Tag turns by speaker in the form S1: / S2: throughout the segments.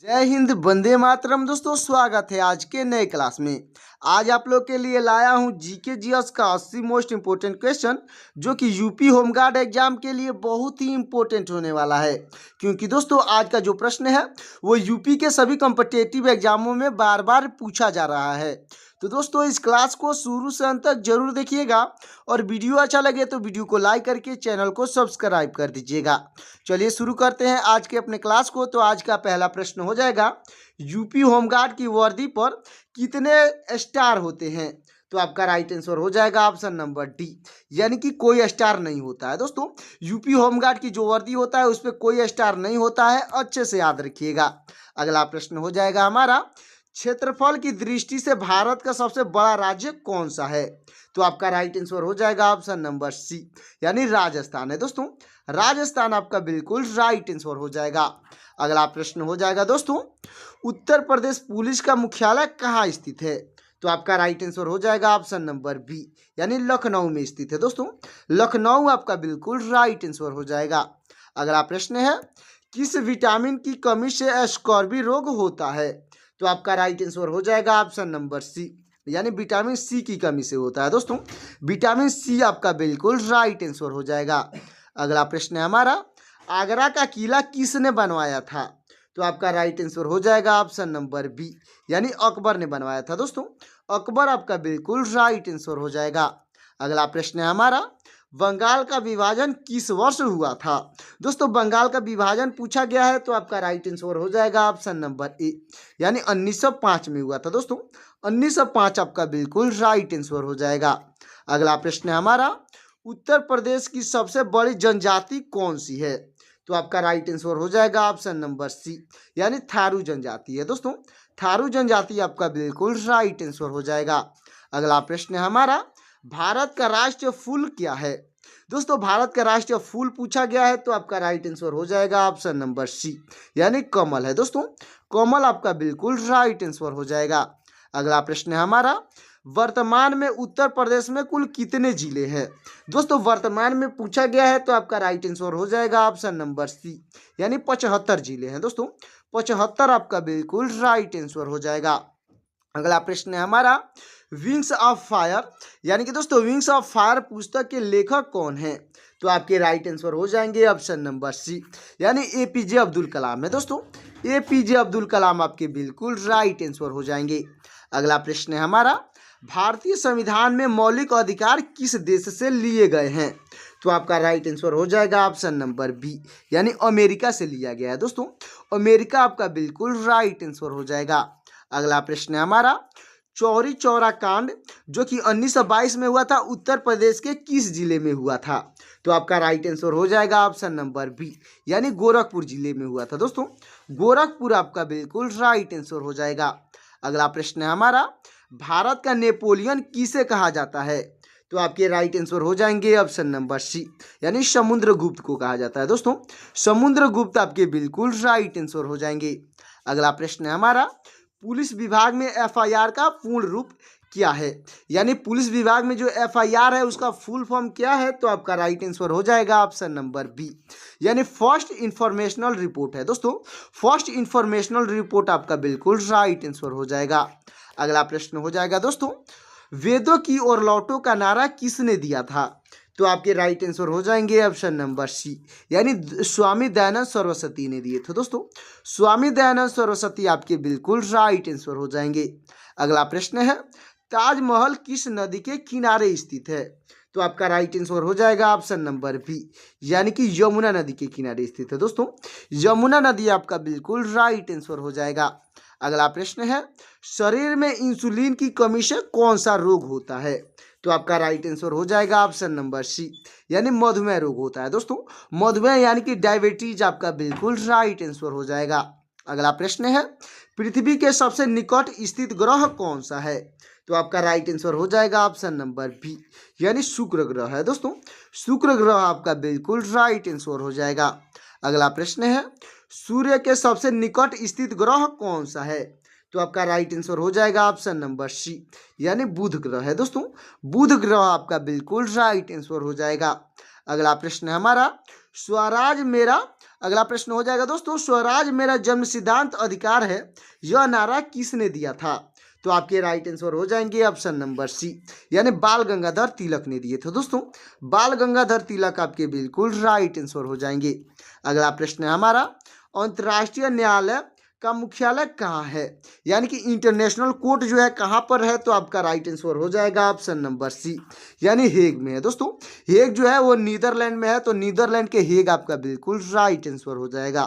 S1: जय हिंद, वंदे मातरम। दोस्तों, स्वागत है आज के नए क्लास में। आज आप लोग के लिए लाया हूं जीके जीएस का 80 मोस्ट इंपोर्टेंट क्वेश्चन, जो कि यूपी होमगार्ड एग्जाम के लिए बहुत ही इंपॉर्टेंट होने वाला है। क्योंकि दोस्तों, आज का जो प्रश्न है वो यूपी के सभी कॉम्पिटिटिव एग्जामों में बार बार पूछा जा रहा है। तो दोस्तों, इस क्लास को शुरू से अंत तक जरूर देखिएगा और वीडियो अच्छा लगे तो वीडियो को लाइक करके चैनल को सब्सक्राइब कर दीजिएगा। चलिए शुरू करते हैं आज के अपने क्लास को। तो आज का पहला प्रश्न हो जाएगा, यूपी होमगार्ड की वर्दी पर कितने स्टार होते हैं? तो आपका राइट आंसर हो जाएगा ऑप्शन नंबर डी, यानी कि कोई स्टार नहीं होता है। दोस्तों, यूपी होमगार्ड की जो वर्दी होता है उस पर कोई स्टार नहीं होता है, अच्छे से याद रखिएगा। अगला प्रश्न हो जाएगा हमारा, क्षेत्रफल की दृष्टि से भारत का सबसे बड़ा राज्य कौन सा है? तो आपका राइट आंसर हो जाएगा ऑप्शन नंबर सी, यानी राजस्थान है। दोस्तों, राजस्थान आपका बिल्कुल राइट आंसर हो जाएगा। अगला प्रश्न हो जाएगा दोस्तों, उत्तर प्रदेश पुलिस का मुख्यालय कहाँ स्थित है? तो आपका राइट आंसर हो जाएगा ऑप्शन नंबर बी, यानी लखनऊ में स्थित है। दोस्तों, लखनऊ आपका बिल्कुल राइट आंसर हो जाएगा। अगला प्रश्न है, किस विटामिन की कमी से स्कॉर्बी रोग होता है? तो आपका राइट आंसर हो जाएगा ऑप्शन नंबर सी, यानी विटामिन सी की कमी से होता है। दोस्तों, विटामिन सी आपका बिल्कुल राइट आंसर हो जाएगा। अगला प्रश्न है हमारा, आगरा का किला किसने बनवाया था? तो आपका राइट आंसर हो जाएगा ऑप्शन नंबर बी, यानी अकबर ने बनवाया था। दोस्तों, अकबर आपका बिल्कुल राइट आंसर हो जाएगा। अगला प्रश्न है हमारा, बंगाल का विभाजन किस वर्ष हुआ था? दोस्तों, बंगाल का विभाजन पूछा गया है, तो आपका राइट आंसर हो जाएगा ऑप्शन नंबर ए, यानी 1905 में हुआ था। दोस्तों, 1905 आपका बिल्कुल राइट आंसर हो जाएगा। अगला प्रश्न है हमारा, उत्तर प्रदेश की सबसे बड़ी जनजाति कौन सी है? तो आपका राइट आंसर हो जाएगा ऑप्शन नंबर सी, यानी थारू जनजाति है। दोस्तों, थारू जनजाति आपका बिल्कुल राइट आंसर हो जाएगा। अगला प्रश्न है हमारा, भारत का राष्ट्रीय फूल क्या है? दोस्तों, भारत का राष्ट्रीय फूल पूछा गया है, तो आपका राइट आंसर हो जाएगा ऑप्शन नंबर सी, यानी कमल है। दोस्तों, कमल आपका बिल्कुल राइट आंसर हो जाएगा। अगला प्रश्न है हमारा, वर्तमान में उत्तर प्रदेश में कुल कितने जिले हैं? दोस्तों, वर्तमान में पूछा गया है, तो आपका राइट आंसर हो जाएगा ऑप्शन नंबर सी, यानी 75 जिले हैं। दोस्तों, 75 आपका बिल्कुल राइट आंसर हो जाएगा। अगला प्रश्न है हमारा, विंग्स ऑफ फायर, यानी कि दोस्तों विंग्स ऑफ फायर पुस्तक के लेखक कौन है? तो आपके राइट आंसर हो जाएंगे ऑप्शन नंबर सी, यानी एपीजे अब्दुल कलाम है। दोस्तों, एपीजे अब्दुल कलाम आपके बिल्कुल राइट आंसर हो जाएंगे। अगला प्रश्न है हमारा, भारतीय संविधान में मौलिक अधिकार किस देश से लिए गए हैं? तो आपका राइट आंसर हो जाएगा ऑप्शन नंबर बी, यानी अमेरिका से लिया गया है। दोस्तों, अमेरिका आपका बिल्कुल राइट आंसर हो जाएगा। अगला प्रश्न है हमारा, चौरी चौरा कांड जो कि 1922 में हुआ था, उत्तर प्रदेश के किस जिले में हुआ था? तो आपका राइट आंसर हो जाएगा ऑप्शन नंबर बी, यानी गोरखपुर जिले में हुआ था। दोस्तों, गोरखपुर आपका बिल्कुल राइट आंसर हो जाएगा। अगला प्रश्न है हमारा, भारत का नेपोलियन किसे कहा जाता है? तो आपके राइट आंसर हो जाएंगे ऑप्शन नंबर सी, यानी समुद्रगुप्त को कहा जाता है। दोस्तों, समुद्रगुप्त आपके बिल्कुल राइट आंसर हो जाएंगे। अगला प्रश्न है हमारा, पुलिस विभाग में एफआईआर का पूर्ण रूप क्या है? यानी पुलिस विभाग में जो एफआईआर है उसका फुल फॉर्म क्या है? तो आपका राइट आंसर हो जाएगा ऑप्शन नंबर बी, यानी फर्स्ट इंफॉर्मेशनल रिपोर्ट है। दोस्तों, फर्स्ट इंफॉर्मेशनल रिपोर्ट आपका बिल्कुल राइट आंसर हो जाएगा। अगला प्रश्न हो जाएगा दोस्तों, वेदों की ओर लौटो का नारा किसने दिया था? तो आपके राइट आंसर हो जाएंगे ऑप्शन नंबर सी, यानी स्वामी दयानंद सरस्वती ने दिए थे। दोस्तों, स्वामी दयानंद सरस्वती आपके बिल्कुल राइट आंसर हो जाएंगे। अगला प्रश्न है, ताजमहल किस नदी के किनारे स्थित है? तो आपका राइट आंसर हो जाएगा ऑप्शन नंबर बी, यानी कि यमुना नदी के किनारे स्थित है। दोस्तों, यमुना नदी आपका बिल्कुल राइट आंसर हो जाएगा। अगला प्रश्न है, शरीर में इंसुलिन की कमी से कौन सा रोग होता है? तो आपका राइट आंसर हो जाएगा ऑप्शन नंबर सी, यानी मधुमेह रोग होता है। दोस्तों, मधुमेह यानी कि डायबिटीज आपका बिल्कुल राइट आंसर हो जाएगा। अगला प्रश्न है, पृथ्वी के सबसे निकट स्थित ग्रह कौन सा है? तो आपका राइट आंसर हो जाएगा ऑप्शन नंबर बी, यानी शुक्र ग्रह है। दोस्तों, शुक्र ग्रह आपका बिल्कुल राइट आंसर हो जाएगा। अगला प्रश्न है, सूर्य के सबसे निकट स्थित ग्रह कौन सा है? तो आपका राइट आंसर हो जाएगा ऑप्शन नंबर सी, यानी बुध ग्रह है। दोस्तों, बुध ग्रह आपका बिल्कुल राइट आंसर हो जाएगा। अगला प्रश्न है हमारा, स्वराज मेरा, अगला प्रश्न हो जाएगा दोस्तों, स्वराज मेरा जन्म सिद्धांत अधिकार है, यह नारा किसने दिया था? तो आपके राइट आंसर हो जाएंगे ऑप्शन नंबर सी, यानी बाल गंगाधर तिलक ने दिए थे दोस्तों। बाल गंगाधर तिलक आपके बिल्कुल राइट आंसर हो जाएंगे। अगला प्रश्न है हमारा, अंतर्राष्ट्रीय न्यायालय का मुख्यालय कहाँ है? यानी कि इंटरनेशनल कोर्ट जो है कहाँ पर है? तो आपका राइट आंसर हो जाएगा ऑप्शन नंबर सी, यानी हेग में है दोस्तों। हेग जो है वो नीदरलैंड में है, तो नीदरलैंड के हेग आपका बिल्कुल राइट आंसर हो जाएगा।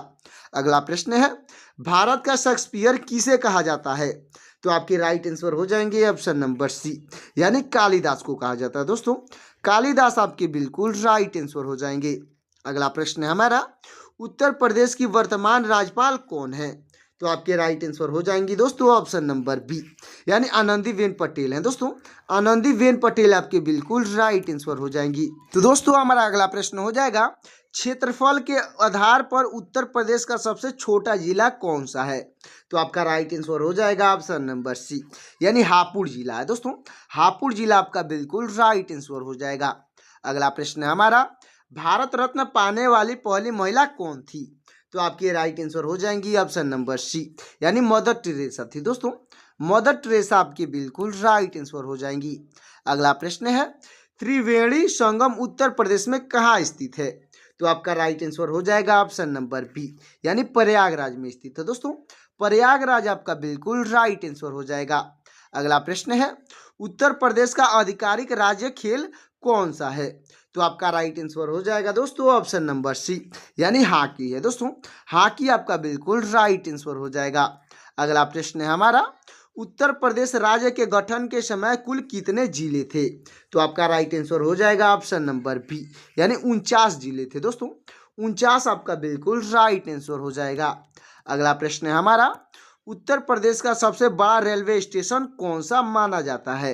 S1: अगला प्रश्न है, भारत का शेक्सपियर किसे कहा जाता है? तो आपके राइट आंसर हो जाएंगे ऑप्शन नंबर सी, यानी कालिदास को कहा जाता है दोस्तों। कालिदास आपके बिल्कुल राइट आंसर हो जाएंगे। अगला प्रश्न है हमारा, उत्तर प्रदेश की वर्तमान राज्यपाल कौन है? तो आपके राइट आंसर हो जाएंगी दोस्तों ऑप्शन नंबर बी, यानी आनंदीबेन पटेल हैं दोस्तों। आनंदीबेन पटेल आपके बिल्कुल राइट आंसर हो जाएंगी। तो दोस्तों हमारा अगला प्रश्न हो जाएगा, क्षेत्रफल के आधार पर उत्तर प्रदेश का सबसे छोटा जिला कौन सा है? तो आपका राइट आंसर हो जाएगा ऑप्शन नंबर सी, यानी हापुड़ जिला है दोस्तों। हापुड़ जिला आपका बिल्कुल राइट आंसर हो जाएगा। अगला प्रश्न है हमारा, भारत रत्न पाने वाली पहली महिला कौन थी? तो आपके राइट आंसर हो जाएंगी ऑप्शन नंबर सी, यानी मदर टेरेसा थी दोस्तों। मदर टेरेसा आपकी बिल्कुल राइट आंसर हो जाएंगी। अगला प्रश्न है, त्रिवेणी संगम उत्तर प्रदेश में कहाँ स्थित है? तो आपका राइट आंसर हो जाएगा ऑप्शन नंबर बी, यानी प्रयागराज में स्थित है दोस्तों। प्रयागराज आपका बिल्कुल राइट आंसर हो जाएगा। अगला प्रश्न है, उत्तर प्रदेश का आधिकारिक राज्य खेल कौन सा है? तो आपका राइट आंसर हो जाएगा दोस्तों ऑप्शन नंबर सी, यानी हॉकी है दोस्तों। हॉकी आपका बिल्कुल राइट आंसर हो जाएगा। अगला प्रश्न है हमारा, उत्तर प्रदेश राज्य के गठन के समय कुल कितने जिले थे? तो आपका राइट आंसर हो जाएगा ऑप्शन नंबर बी, यानी 49 जिले थे दोस्तों। 49 आपका बिल्कुल राइट आंसर हो जाएगा। अगला प्रश्न है हमारा, उत्तर प्रदेश का सबसे बड़ा रेलवे स्टेशन कौन सा माना जाता है?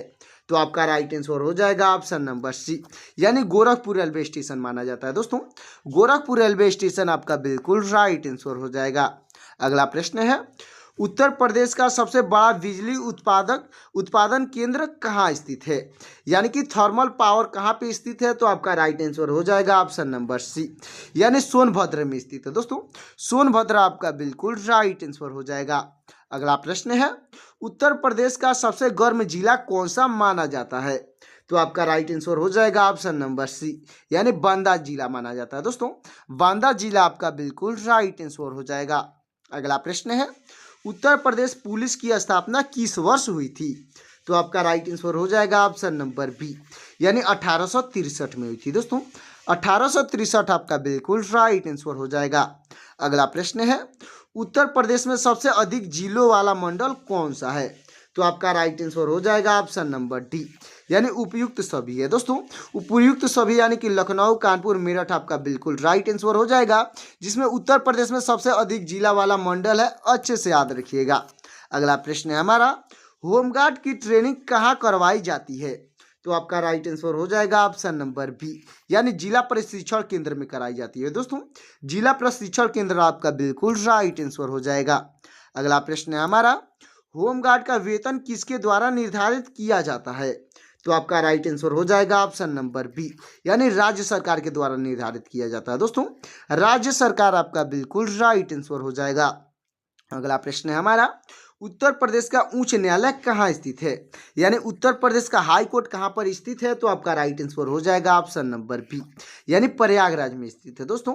S1: तो आपका राइट आंसर हो जाएगा ऑप्शन नंबर सी, यानी गोरखपुर रेलवे स्टेशन माना जाता है दोस्तों। गोरखपुर रेलवे स्टेशन आपका बिल्कुल राइट आंसर हो जाएगा। अगला प्रश्न है, उत्तर प्रदेश का सबसे बड़ा बिजली उत्पादन केंद्र कहाँ स्थित है? यानी कि थर्मल पावर कहाँ पे स्थित है? तो आपका राइट आंसर हो जाएगा ऑप्शन नंबर सी, यानी सोनभद्र में स्थित है दोस्तों। सोनभद्र आपका बिल्कुल राइट आंसर हो जाएगा। अगला प्रश्न है, उत्तर प्रदेश का सबसे गर्म जिला कौन सा माना जाता है? तो आपका राइट आंसर हो जाएगा ऑप्शन नंबर सी, यानी बांदा जिला माना जाता है दोस्तों। बांदा जिला आपका बिल्कुल राइट आंसर हो जाएगा। अगला प्रश्न है, उत्तर प्रदेश पुलिस की स्थापना किस वर्ष हुई थी? तो आपका राइट आंसर हो जाएगा ऑप्शन नंबर बी, यानी 1863 में हुई थी दोस्तों। 1863 आपका बिल्कुल राइट आंसर हो जाएगा। अगला प्रश्न है, उत्तर प्रदेश में सबसे अधिक जिलों वाला मंडल कौन सा है? तो आपका राइट आंसर हो जाएगा ऑप्शन नंबर डी, यानी उपयुक्त सभी है दोस्तों। उपयुक्त सभी यानी कि लखनऊ, कानपुर, मेरठ आपका बिल्कुल राइट आंसर हो जाएगा, जिसमें उत्तर प्रदेश में सबसे अधिक जिला वाला मंडल है। अच्छे से याद रखिएगा। अगला प्रश्न है हमारा, होमगार्ड की ट्रेनिंग कहाँ करवाई जाती है? तो आपका राइट आंसर हो जाएगा ऑप्शन नंबर बी, यानी जिला प्रशिक्षण केंद्र में कराई जाती है दोस्तों। जिला प्रशिक्षण केंद्र आपका बिल्कुल राइट आंसर हो जाएगा। अगला प्रश्न है हमारा, होमगार्ड का वेतन किसके द्वारा निर्धारित किया जाता है? तो आपका राइट आंसर हो जाएगा ऑप्शन नंबर बी, यानी राज्य सरकार के द्वारा निर्धारित किया जाता है दोस्तों। राज्य सरकार आपका बिल्कुल राइट आंसर हो जाएगा। अगला प्रश्न है हमारा, उत्तर प्रदेश का उच्च न्यायालय कहाँ स्थित है? यानी उत्तर प्रदेश का हाई कोर्ट कहाँ पर स्थित है? तो आपका राइट आंसर हो जाएगा ऑप्शन नंबर बी, यानी प्रयागराज में स्थित है दोस्तों।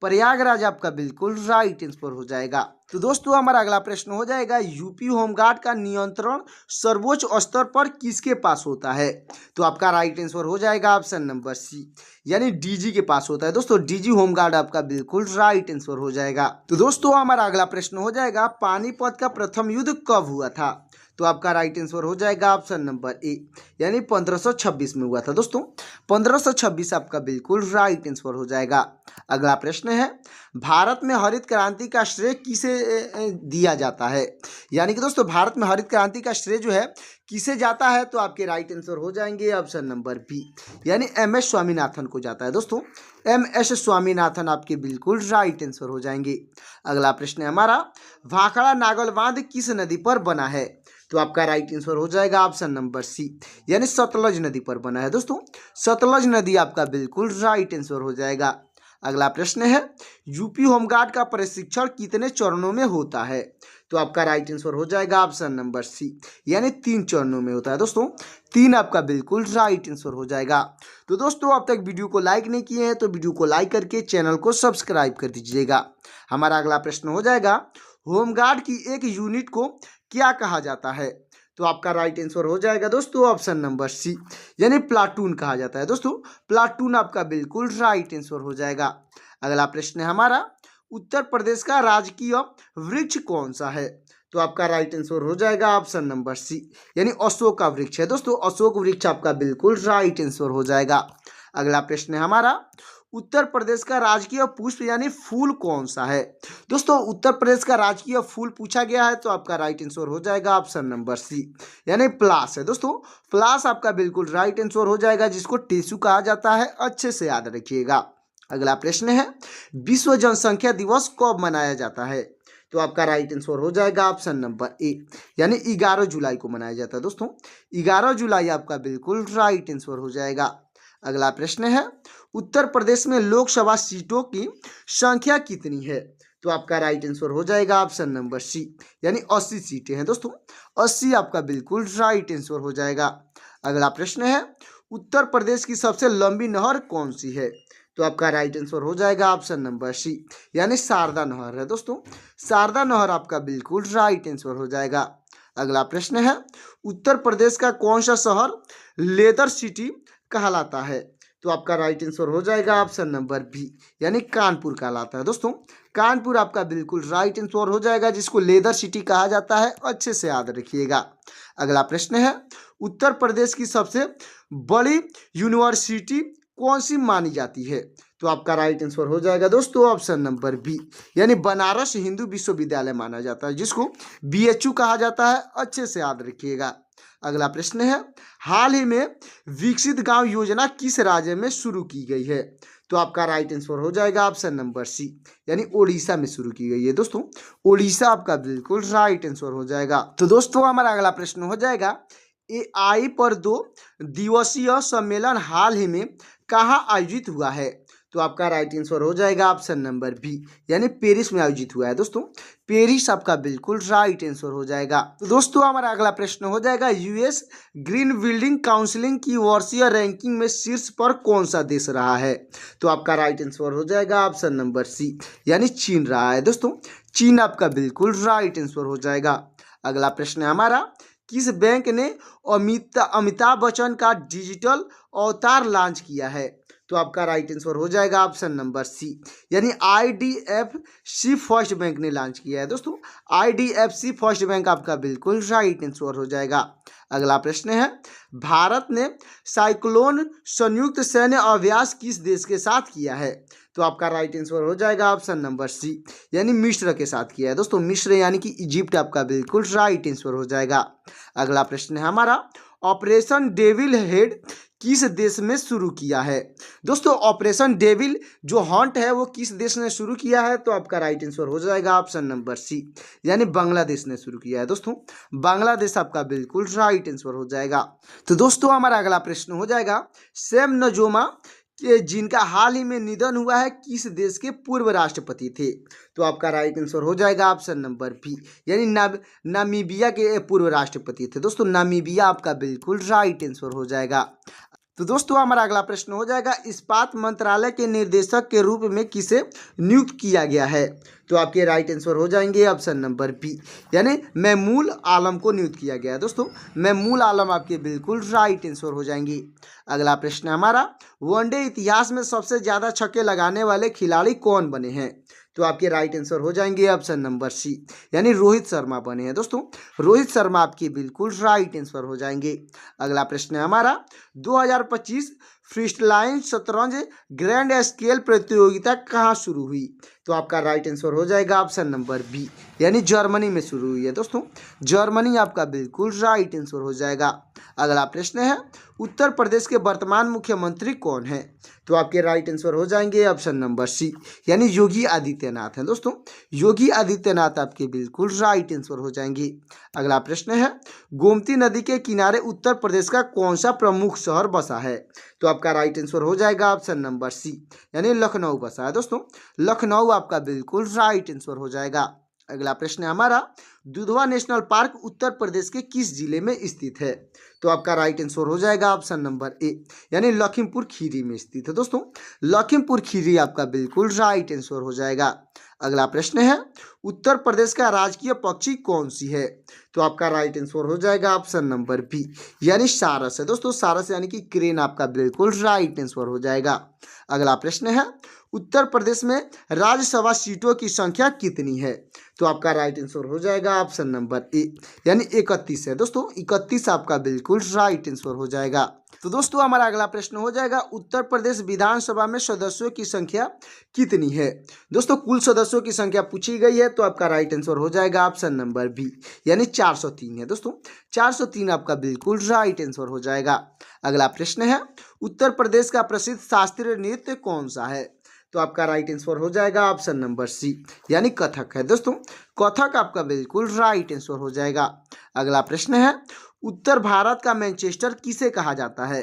S1: प्रयागराज आपका बिल्कुल राइट आंसर हो जाएगा। तो दोस्तों हमारा अगला प्रश्न हो जाएगा, यूपी होमगार्ड का नियंत्रण सर्वोच्च स्तर पर किसके पास होता है? तो आपका राइट आंसर हो जाएगा ऑप्शन नंबर सी, यानी डीजी के पास होता है दोस्तों। डीजी होमगार्ड आपका बिल्कुल राइट आंसर हो जाएगा। तो दोस्तों हमारा अगला प्रश्न हो जाएगा, पानीपत का प्रथम युद्ध कब हुआ था? तो आपका राइट आंसर हो जाएगा ऑप्शन नंबर ए, यानी 1526 में हुआ था दोस्तों। 1526 आपका बिल्कुल राइट आंसर हो जाएगा। अगला प्रश्न है, भारत में हरित क्रांति का श्रेय किसे दिया जाता है? यानी कि दोस्तों भारत में हरित क्रांति का श्रेय जो है किसे जाता है? तो आपके राइट आंसर हो जाएंगे ऑप्शन नंबर बी, यानी MS स्वामीनाथन को जाता है दोस्तों। MS स्वामीनाथन आपके बिल्कुल राइट आंसर हो जाएंगे। अगला प्रश्न है हमारा, भाखड़ा नागल बांध किस नदी पर बना है? तो आपका राइट आंसर हो जाएगा ऑप्शन नंबर सी, यानी सतलज नदी पर बना है दोस्तों। सतलज नदी आपका बिल्कुल राइट आंसर हो जाएगा। अगला प्रश्न है यूपी होमगार्ड का प्रशिक्षण कितने चरणों में होता है? तो आपका राइट आंसर हो जाएगा ऑप्शन नंबर सी, यानी 3 चरणों में होता है दोस्तों। 3 आपका बिल्कुल राइट आंसर हो जाएगा। तो दोस्तों अब तक वीडियो को लाइक नहीं किए हैं तो वीडियो को लाइक करके चैनल को सब्सक्राइब कर दीजिएगा। हमारा अगला प्रश्न हो जाएगा होमगार्ड की एक यूनिट को क्या कहा जाता है? तो आपका राइट आंसर हो जाएगा दोस्तों ऑप्शन नंबर सी, यानी प्लाटून कहा जाता है दोस्तों। प्लाटून आपका बिल्कुल राइट आंसर हो जाएगा। अगला प्रश्न है हमारा उत्तर प्रदेश का राजकीय वृक्ष कौन सा है? तो आपका राइट आंसर हो जाएगा ऑप्शन नंबर सी, यानी अशोक का वृक्ष है दोस्तों। अशोक वृक्ष आपका बिल्कुल राइट आंसर हो जाएगा। अगला प्रश्न है हमारा उत्तर प्रदेश का राजकीय पुष्प यानी फूल कौन सा है? दोस्तों उत्तर प्रदेश का राजकीय फूल पूछा गया है तो आपका राइट आंसर हो जाएगा ऑप्शन नंबर सी, यानी पलाश है दोस्तों। पलाश आपका बिल्कुल राइट आंसर हो जाएगा, जिसको टेसू कहा जाता है। अच्छे से याद रखिएगा। अगला प्रश्न है विश्व जनसंख्या दिवस कब मनाया जाता है? तो आपका राइट आंसर हो जाएगा ऑप्शन नंबर ए, यानी 11 जुलाई को मनाया जाता है दोस्तों। 11 जुलाई आपका बिल्कुल राइट आंसर हो जाएगा। अगला प्रश्न है उत्तर प्रदेश में लोकसभा सीटों की संख्या कितनी है? तो आपका राइट आंसर हो जाएगा ऑप्शन नंबर सी, यानी 80 सीटें हैं दोस्तों। 80 आपका बिल्कुल राइट आंसर हो जाएगा। अगला प्रश्न है उत्तर प्रदेश की सबसे लंबी नहर कौन सी है? तो आपका राइट आंसर हो जाएगा ऑप्शन नंबर सी, यानी शारदा नहर है दोस्तों। शारदा नहर आपका बिल्कुल राइट आंसर हो जाएगा। अगला प्रश्न है उत्तर प्रदेश का कौन सा शहर लेदर सिटी कहलाता है? तो आपका राइट आंसर हो जाएगा ऑप्शन नंबर बी, यानी कानपुर कहलाता है दोस्तों। कानपुर आपका बिल्कुल राइट आंसर हो जाएगा, जिसको लेदर सिटी कहा जाता है। अच्छे से याद रखिएगा। अगला प्रश्न है उत्तर प्रदेश की सबसे बड़ी यूनिवर्सिटी कौन सी मानी जाती है? तो आपका राइट आंसर हो जाएगा दोस्तों ऑप्शन नंबर बी, यानी बनारस हिंदू विश्वविद्यालय माना जाता है, जिसको बीएचयू कहा जाता है। अच्छे से याद रखिएगा। अगला प्रश्न है हाल ही में विकसित गांव योजना किस राज्य में शुरू की गई है? तो आपका राइट आंसर हो जाएगा ऑप्शन नंबर सी, यानी ओडिशा में शुरू की गई है दोस्तों। ओडिशा आपका बिल्कुल राइट आंसर हो जाएगा। तो दोस्तों हमारा अगला प्रश्न हो जाएगा एआई पर 2 दिवसीय सम्मेलन हाल ही में कहाँ आयोजित हुआ है? तो आपका राइट आंसर हो जाएगा ऑप्शन नंबर बी, यानी पेरिस में आयोजित हुआ है दोस्तों। पेरिस आपका बिल्कुल राइट आंसर हो जाएगा। तो दोस्तों हमारा अगला प्रश्न हो जाएगा यूएस ग्रीन बिल्डिंग काउंसिलिंग की वर्षीय रैंकिंग में शीर्ष पर कौन सा देश रहा है? तो आपका राइट आंसर हो जाएगा ऑप्शन नंबर सी, यानी चीन रहा है दोस्तों। चीन आपका बिल्कुल राइट आंसर हो जाएगा। अगला प्रश्न है हमारा किस बैंक ने अमिताभ बच्चन का डिजिटल अवतार लॉन्च किया है? तो आपका राइट आंसर हो जाएगा ऑप्शन नंबर सी, यानी आईडीएफसी फर्स्ट बैंक ने लॉन्च किया है दोस्तों। आईडीएफसी फर्स्ट बैंक आपका बिल्कुल राइट आंसर हो जाएगा। अगला प्रश्न है भारत ने साइक्लोन संयुक्त सैन्य अभ्यास किस देश के साथ किया है? तो आपका राइट आंसर हो जाएगा ऑप्शन नंबर सी, यानी मिस्र के साथ किया है दोस्तों। मिस्र यानी कि इजिप्ट आपका बिल्कुल राइट आंसर हो जाएगा। अगला प्रश्न है हमारा ऑपरेशन डेविल हेड किस देश में शुरू किया है? दोस्तों ऑपरेशन डेविल जो हंट है वो किस देश ने शुरू किया है? तो आपका राइट आंसर हो जाएगा ऑप्शन नंबर सी, यानी बांग्लादेश ने शुरू किया है दोस्तों। बांग्लादेश आपका बिल्कुल राइट आंसर हो जाएगा। तो दोस्तों हमारा अगला प्रश्न हो जाएगा सैम नजोमा के जिनका हाल ही में निधन हुआ है किस देश के पूर्व राष्ट्रपति थे? तो आपका राइट आंसर हो जाएगा ऑप्शन नंबर बी, यानी नामीबिया के पूर्व राष्ट्रपति थे दोस्तों। नामीबिया आपका बिल्कुल राइट आंसर हो जाएगा। तो दोस्तों हमारा अगला प्रश्न हो जाएगा इस्पात मंत्रालय के निर्देशक के रूप में किसे नियुक्त किया गया है? तो आपके राइट आंसर हो जाएंगे ऑप्शन नंबर बी, यानी महमूद आलम को नियुक्त किया गया है दोस्तों। महमूद आलम आपके बिल्कुल राइट आंसर हो जाएंगे। अगला प्रश्न हमारा वनडे इतिहास में सबसे ज़्यादा छक्के लगाने वाले खिलाड़ी कौन बने हैं? तो आपके राइट आंसर हो जाएंगे ऑप्शन नंबर सी, यानी रोहित शर्मा बने हैं दोस्तों। रोहित शर्मा आपके बिल्कुल राइट आंसर हो जाएंगे। अगला प्रश्न है हमारा 2025 फ्रीस्टाइल शतरंज ग्रैंड स्केल प्रतियोगिता कहाँ शुरू हुई? तो आपका राइट आंसर हो जाएगा ऑप्शन नंबर बी, यानी जर्मनी में शुरू हुई है दोस्तों। जर्मनी आपका बिल्कुल राइट आंसर हो जाएगा। अगला प्रश्न है उत्तर प्रदेश के वर्तमान मुख्यमंत्री कौन है? तो आपके राइट आंसर हो जाएंगे ऑप्शन नंबर सी, यानी योगी आदित्यनाथ हैं दोस्तों। योगी आदित्यनाथ आपके बिल्कुल राइट आंसर हो जाएंगे। अगला प्रश्न है गोमती नदी के किनारे उत्तर प्रदेश का कौन सा प्रमुख शहर बसा है? तो आपका राइट आंसर हो जाएगा ऑप्शन नंबर सी, यानी लखनऊ बसा है दोस्तों। लखनऊ आपका बिल्कुल राइट आंसर हो जाएगा। अगला प्रश्न है हमारा, दुधवा नेशनल पार्क उत्तर प्रदेश के किस जिले में स्थित है? तो आपका राइट आंसर हो जाएगा ऑप्शन नंबर ए, यानी लखीमपुर खीरी में स्थित है दोस्तों। लखीमपुर खीरी आपका बिल्कुल राइट आंसर हो जाएगा। अगला प्रश्न है, उत्तर प्रदेश का राजकीय पक्षी कौन सी है? तो आपका राइट आंसर हो जाएगा ऑप्शन नंबर बी, यानी सारस है दोस्तों। सारस यानी कि क्रेन आपका बिल्कुल राइट आंसर हो जाएगा। अगला प्रश्न है, उत्तर प्रदेश में राज्यसभा सीटों की संख्या कितनी है? तो आपका राइट आंसर हो जाएगा ऑप्शन नंबर ए, यानी 31 है दोस्तों। 31 आपका बिल्कुल राइट आंसर हो जाएगा। तो दोस्तों हमारा अगला प्रश्न हो जाएगा, उत्तर प्रदेश विधानसभा में सदस्यों की संख्या कितनी है? दोस्तों कुल सदस्यों की संख्या पूछी गई है, तो आपका राइट आंसर हो जाएगा ऑप्शन नंबर बी, यानी 403 है दोस्तों। 403 आपका बिल्कुल राइट आंसर हो जाएगा। अगला प्रश्न है, उत्तर प्रदेश का प्रसिद्ध शास्त्रीय नृत्य कौन सा है? तो आपका राइट आंसर हो जाएगा ऑप्शन नंबर सी, यानी कथक है दोस्तों। कथक आपका बिल्कुल राइट आंसर हो जाएगा। अगला प्रश्न है, उत्तर भारत का मैनचेस्टर किसे कहा जाता है?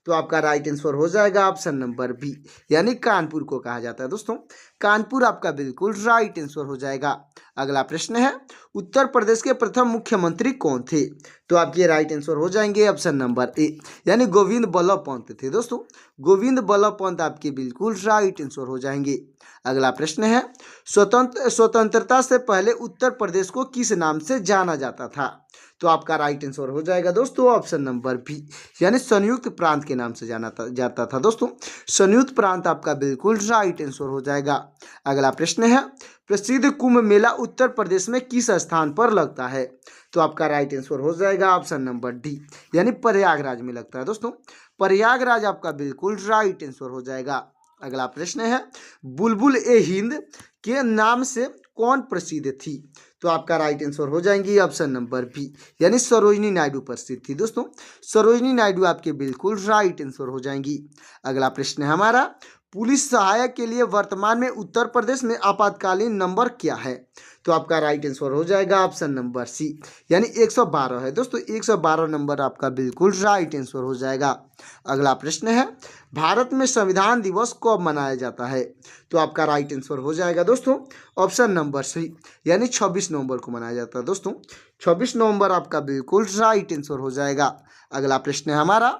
S1: तो आपका राइट आंसर हो जाएगा ऑप्शन नंबर बी, यानी कानपुर को कहा जाता है दोस्तों। कानपुर आपका बिल्कुल राइट आंसर हो जाएगा। अगला प्रश्न है, उत्तर प्रदेश के प्रथम मुख्यमंत्री कौन थे? तो आपके राइट आंसर हो जाएंगे ऑप्शन नंबर ए, यानी गोविंद बल्लभ पंत थे दोस्तों। गोविंद बल्लभ पंत आपके बिल्कुल राइट आंसर हो जाएंगे। अगला प्रश्न है, स्वतंत्रता से पहले उत्तर प्रदेश को किस नाम से जाना जाता था? तो आपका राइट आंसर हो जाएगा दोस्तों ऑप्शन नंबर बी, यानी संयुक्त प्रांत के नाम से जाता था दोस्तों। संयुक्त प्रांत आपका बिल्कुल राइट आंसर हो जाएगा। अगला प्रश्न है, प्रसिद्ध कुंभ मेला उत्तर प्रदेश में किस स्थान पर लगता है? तो आपका राइट आंसर हो जाएगा ऑप्शन नंबर डी, यानी प्रयागराज में लगता है दोस्तों। प्रयागराज आपका बिल्कुल राइट आंसर हो जाएगा। अगला प्रश्न है, बुलबुल ए हिंद के नाम से कौन प्रसिद्ध थी? तो आपका राइट आंसर हो जाएंगी ऑप्शन नंबर बी, यानी सरोजिनी नायडू प्रसिद्ध थी दोस्तों। सरोजिनी नायडू आपके बिल्कुल राइट आंसर हो जाएंगी। अगला प्रश्न है हमारा, पुलिस सहायक के लिए वर्तमान में उत्तर प्रदेश में आपातकालीन नंबर क्या है? तो आपका राइट आंसर हो जाएगा ऑप्शन नंबर सी, यानी 112 है दोस्तों। 112 नंबर आपका बिल्कुल राइट आंसर हो जाएगा। अगला प्रश्न है, भारत में संविधान दिवस कब मनाया जाता है? तो आपका राइट आंसर हो जाएगा दोस्तों ऑप्शन नंबर सी, यानी 26 नवंबर को मनाया जाता है दोस्तों। 26 नवंबर आपका बिल्कुल राइट आंसर हो जाएगा। अगला प्रश्न है हमारा,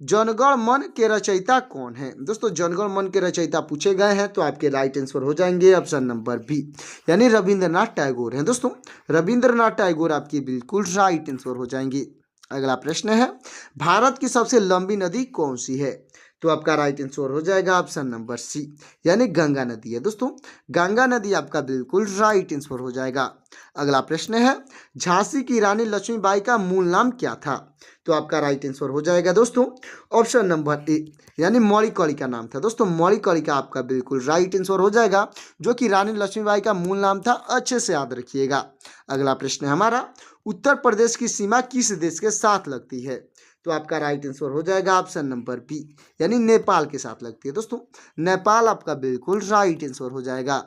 S1: जनगण मन के रचयिता कौन है? दोस्तों जनगण मन के रचयिता पूछे गए हैं, तो आपके राइट आंसर हो जाएंगे ऑप्शन नंबर बी, यानी रविंद्रनाथ टैगोर हैं दोस्तों। रविंद्रनाथ टैगोर आपकी बिल्कुल राइट आंसर हो जाएंगे। अगला प्रश्न है, भारत की सबसे लंबी नदी कौन सी है? तो आपका राइट आंसर हो जाएगा ऑप्शन नंबर सी, यानी गंगा नदी है दोस्तों। गंगा नदी आपका बिल्कुल राइट आंसर हो जाएगा। अगला प्रश्न है, झांसी की रानी लक्ष्मीबाई का मूल नाम क्या था? तो आपका राइट आंसर हो जाएगा दोस्तों ऑप्शन नंबर ए, यानी मौलिकौली का नाम था दोस्तों। मौलिकौली का आपका बिल्कुल राइट आंसर हो जाएगा, जो कि रानी लक्ष्मीबाई का मूल नाम था। अच्छे से याद रखिएगा। अगला प्रश्न है हमारा, उत्तर प्रदेश की सीमा किस देश के साथ लगती है? तो आपका राइट आंसर हो जाएगा ऑप्शन नंबर बी, यानी नेपाल के साथ लगती है दोस्तों। नेपाल आपका बिल्कुल राइट आंसर हो जाएगा।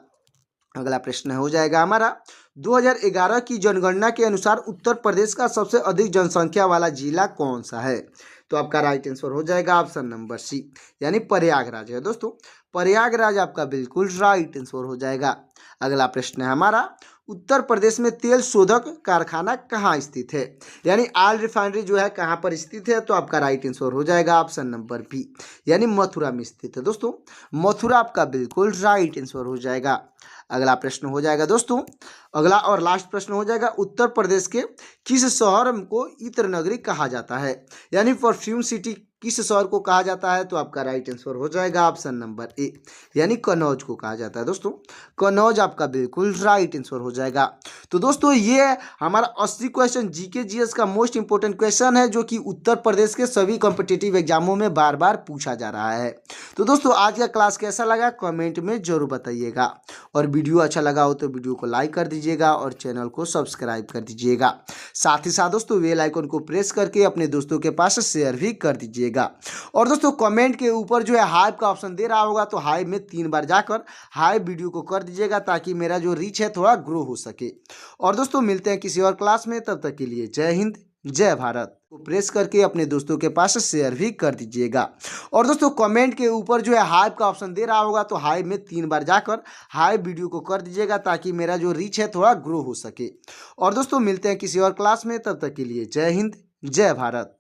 S1: अगला प्रश्न हो जाएगा हमारा, 2011 की जनगणना के अनुसार उत्तर प्रदेश का सबसे अधिक जनसंख्या वाला जिला कौन सा है? तो आपका राइट आंसर हो जाएगा ऑप्शन नंबर सी, यानी प्रयागराज है दोस्तों। प्रयागराज आपका बिल्कुल राइट आंसर हो जाएगा। अगला प्रश्न है हमारा, उत्तर प्रदेश में तेल शोधक कारखाना कहाँ स्थित है? यानी ऑयल रिफाइनरी जो है कहाँ पर स्थित है? तो आपका राइट आंसर हो जाएगा ऑप्शन नंबर बी, यानी मथुरा में स्थित है दोस्तों। मथुरा आपका बिल्कुल राइट आंसर हो जाएगा। अगला प्रश्न हो जाएगा दोस्तों, अगला और लास्ट प्रश्न हो जाएगा, उत्तर प्रदेश के किस शहर को इत्र नगरी कहा जाता है? यानी परफ्यूम सिटी किस शहर को कहा जाता है? तो आपका राइट आंसर हो जाएगा ऑप्शन नंबर ए, यानी कन्नौज को कहा जाता है दोस्तों। कन्नौज आपका बिल्कुल राइट आंसर हो जाएगा। तो दोस्तों ये हमारा 80 क्वेश्चन जीके जीएस का मोस्ट इंपोर्टेंट क्वेश्चन है, जो कि उत्तर प्रदेश के सभी कॉम्पिटिटिव एग्जामों में बार बार पूछा जा रहा है। तो दोस्तों आज का क्लास कैसा लगा कमेंट में जरूर बताइएगा, और वीडियो अच्छा लगा हो तो वीडियो को लाइक कर दीजिएगा और चैनल को सब्सक्राइब कर दीजिएगा। साथ ही साथ दोस्तों बेल आइकन को प्रेस करके अपने दोस्तों के पास शेयर भी कर दीजिएगा। और दोस्तों कमेंट के ऊपर जो है हाइप का ऑप्शन दे रहा होगा, तो हाइप में 3 बार जाकर हाइप वीडियो को कर दीजिएगा, ताकि मेरा जो रीच है थोड़ा ग्रो हो सके। और दोस्तों मिलते हैं किसी और क्लास में, तब तक के लिए जय हिंद जय भारत को प्रेस करके अपने दोस्तों के पास शेयर भी कर दीजिएगा। और दोस्तों कमेंट के ऊपर जो है हाइप का ऑप्शन दे रहा होगा तो हाइप में 3 बार जाकर हाइप वीडियो को कर दीजिएगा ताकि मेरा जो रीच है थोड़ा ग्रो हो सके। और दोस्तों मिलते हैं किसी और क्लास में, तब तक के लिए जय हिंद जय भारत।